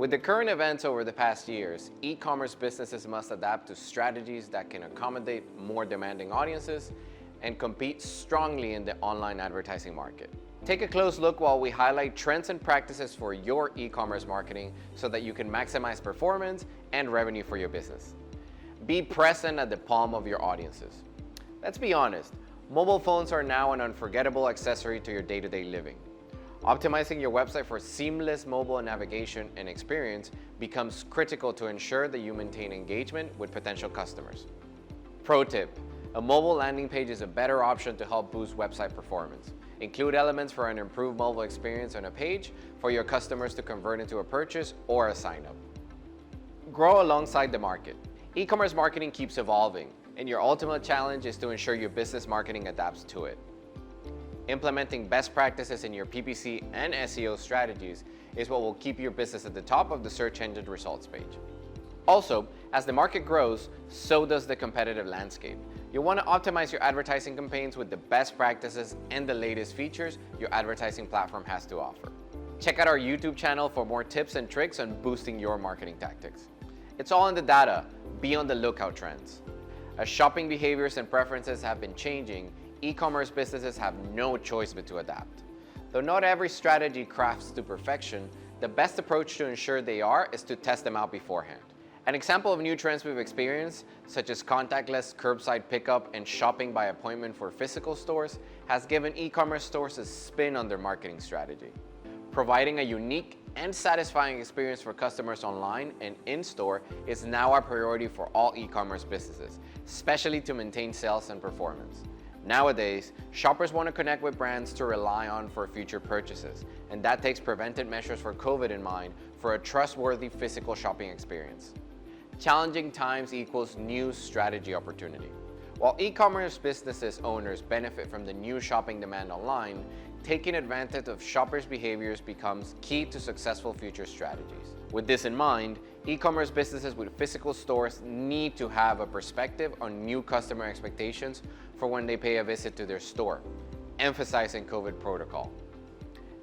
With the current events over the past years, e-commerce businesses must adapt to strategies that can accommodate more demanding audiences and compete strongly in the online advertising market. Take a close look while we highlight trends and practices for your e-commerce marketing so that you can maximize performance and revenue for your business. Be present at the palm of your audiences. Let's be honest, mobile phones are now an unforgettable accessory to your day-to-day living. Optimizing your website for seamless mobile navigation and experience becomes critical to ensure that you maintain engagement with potential customers. Pro tip: a mobile landing page is a better option to help boost website performance. Include elements for an improved mobile experience on a page for your customers to convert into a purchase or a sign-up. Grow alongside the market. E-commerce marketing keeps evolving, and your ultimate challenge is to ensure your business marketing adapts to it. Implementing best practices in your PPC and SEO strategies is what will keep your business at the top of the search engine results page. Also, as the market grows, so does the competitive landscape. You'll want to optimize your advertising campaigns with the best practices and the latest features your advertising platform has to offer. Check out our YouTube channel for more tips and tricks on boosting your marketing tactics. It's all in the data. Be on the lookout trends. As shopping behaviors and preferences have been changing, e-commerce businesses have no choice but to adapt. Though not every strategy crafts to perfection, the best approach to ensure they are is to test them out beforehand. An example of new trends we've experienced, such as contactless curbside pickup and shopping by appointment for physical stores, has given e-commerce stores a spin on their marketing strategy. Providing a unique and satisfying experience for customers online and in-store is now a priority for all e-commerce businesses, especially to maintain sales and performance. Nowadays, shoppers want to connect with brands to rely on for future purchases, and that takes preventive measures for COVID in mind for a trustworthy physical shopping experience. Challenging times equals new strategy opportunity. While e-commerce businesses owners benefit from the new shopping demand online, taking advantage of shoppers' behaviors becomes key to successful future strategies. With this in mind, e-commerce businesses with physical stores need to have a perspective on new customer expectations for when they pay a visit to their store, emphasizing COVID protocol.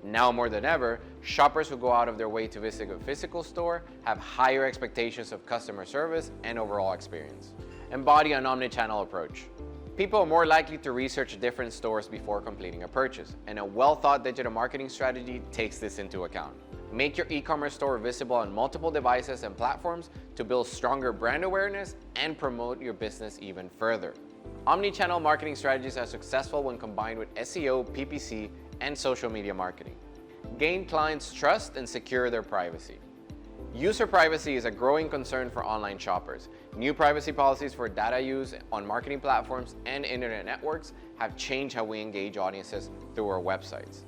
Now more than ever, shoppers who go out of their way to visit a physical store have higher expectations of customer service and overall experience. Embody an omnichannel approach. People are more likely to research different stores before completing a purchase, and a well-thought digital marketing strategy takes this into account. Make your e-commerce store visible on multiple devices and platforms to build stronger brand awareness and promote your business even further. Omnichannel marketing strategies are successful when combined with SEO, PPC, and social media marketing. Gain clients' trust and secure their privacy. User privacy is a growing concern for online shoppers. New privacy policies for data use on marketing platforms and internet networks have changed how we engage audiences through our websites.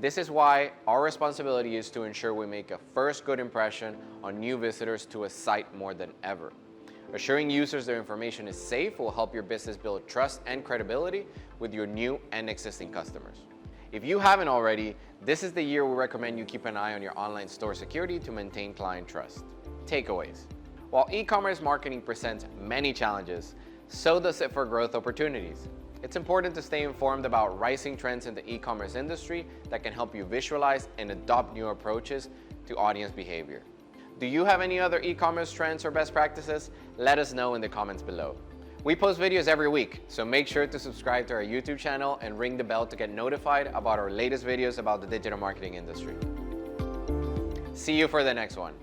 This is why our responsibility is to ensure we make a first good impression on new visitors to a site more than ever. Assuring users their information is safe will help your business build trust and credibility with your new and existing customers. If you haven't already, this is the year we recommend you keep an eye on your online store security to maintain client trust. Takeaways. While e-commerce marketing presents many challenges, so does it for growth opportunities. It's important to stay informed about rising trends in the e-commerce industry that can help you visualize and adopt new approaches to audience behavior. Do you have any other e-commerce trends or best practices? Let us know in the comments below. We post videos every week, so make sure to subscribe to our YouTube channel and ring the bell to get notified about our latest videos about the digital marketing industry. See you for the next one.